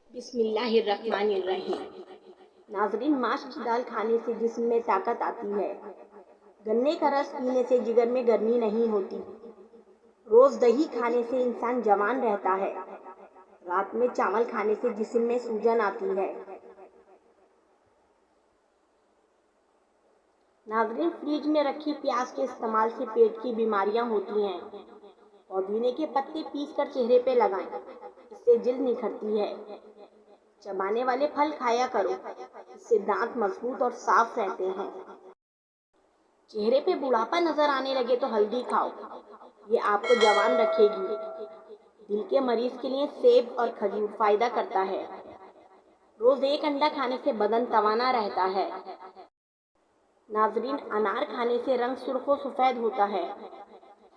بسم اللہ الرحمن الرحیم۔ ناظرین، ماش کی دال کھانے سے جسم میں طاقت آتی ہے۔ گنے کا رس پینے سے جگر میں گرمی نہیں ہوتی۔ روز دہی کھانے سے انسان جوان رہتا ہے۔ رات میں چاول کھانے سے جسم میں سوجن آتی ہے۔ ناظرین، فریج میں رکھی پیاز کے استعمال سے پیٹ کی بیماریاں ہوتی ہیں۔ پودینے کے پتے پیس کر چہرے پہ لگائیں، اس سے جلد نکھرتی ہے۔ چبانے والے پھل کھایا کرو، اس سے دانت مضبوط اور صاف رہتے ہیں۔ چہرے پہ بڑھاپا نظر آنے لگے تو ہلدی کھاؤ، یہ آپ کو جوان رکھے گی۔ دل کے مریض کے لیے سیب اور کھجور فائدہ کرتا ہے۔ روز ایک انڈا کھانے سے بدن توانا رہتا ہے۔ ناظرین، انار کھانے سے رنگ سرخ و سفید ہوتا ہے۔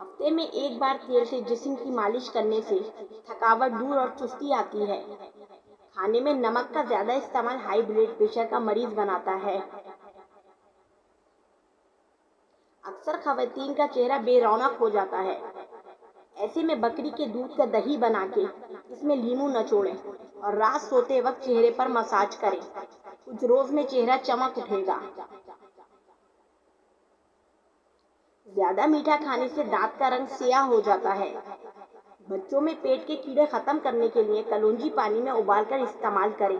ہفتے میں ایک بار تیل سے جسم کی مالش کرنے سے تھکاوٹ دور اور چستی آتی ہے۔ کھانے میں نمک کا زیادہ استعمال ہائی بلڈ پریشر کا مریض بناتا ہے۔ اکثر خواتین کا چہرہ بے رونق ہو جاتا ہے۔ ایسے میں بکری کے دودھ کا دہی بنا کے اس میں لیموں نچوڑیں اور رات سوتے وقت چہرے پر مساج کریں۔ کچھ روز میں چہرہ چمک اٹھے گا۔ زیادہ میٹھا کھانے سے دانت کا رنگ سیاہ ہو جاتا ہے۔ بچوں میں پیٹ کے کیڑے ختم کرنے کے لیے کلونجی پانی میں ابال کر استعمال کریں۔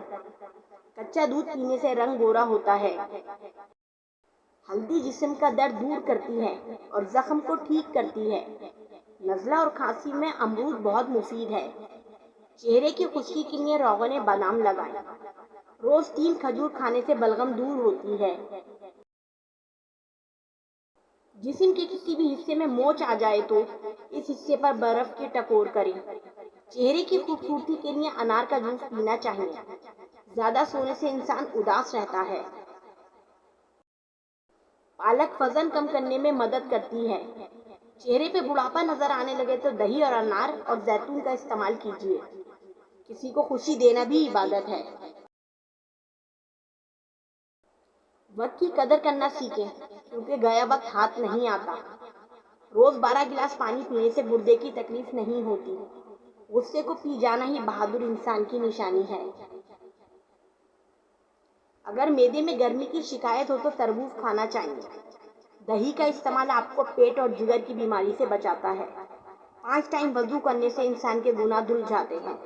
کچا دودھ پینے سے رنگ گورا ہوتا ہے۔ ہلدی جسم کا درد دور کرتی ہے اور زخم کو ٹھیک کرتی ہے۔ نزلہ اور کھانسی میں امرود بہت مفید ہے۔ چہرے کی خشکی کے لیے روغن بادام لگائیں۔ روز 3 کھجور کھانے سے بلغم دور ہوتی ہے۔ جسم کے کسی بھی حصے میں موچ آ جائے تو اس حصے پر برف کے ٹکور کریں۔ چہرے کی خوبصورتی کے لیے انار کا جوس پینا چاہیے۔ زیادہ سونے سے انسان اداس رہتا ہے۔ پالک وزن کم کرنے میں مدد کرتی ہے۔ چہرے پہ بڑھاپا نظر آنے لگے تو دہی اور انار اور زیتون کا استعمال کیجیے۔ کسی کو خوشی دینا بھی عبادت ہے۔ وقت کی قدر کرنا سیکھیں، کیونکہ گیا وقت ہاتھ نہیں آتا۔ روز 12 گلاس پانی پینے سے گردے کی تکلیف نہیں ہوتی۔ غصے کو پی جانا ہی بہادر انسان کی نشانی ہے۔ اگر معدے میں گرمی کی شکایت ہو تو تربوز کھانا چاہیے۔ دہی کا استعمال آپ کو پیٹ اور جگر کی بیماری سے بچاتا ہے۔ 5 ٹائم وضو کرنے سے انسان کے گناہ دھل جاتے ہیں۔